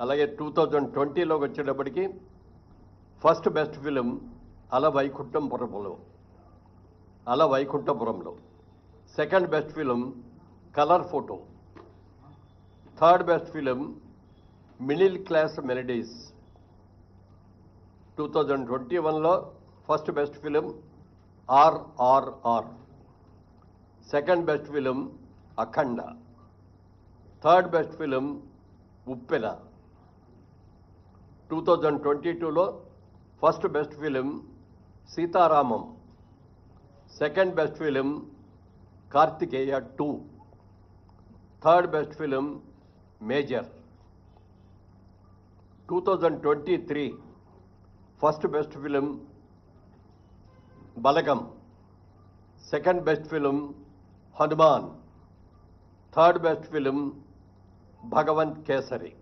అలాగే 2020లోకి వచ్చేటప్పటికి first best film Ala Vaikunthapurramuloo, second best film Colour Photo, third best film Middle Class Melodies. 2021లో first best film RRR, second best film Akhanda, third best film Uppena. 2022లో first best film Sita Ramam, second best film Karthikeya 2, third best film Major. 2023 first best film Balagam, second best film Hanuman, third best film Bhagavanth kesari.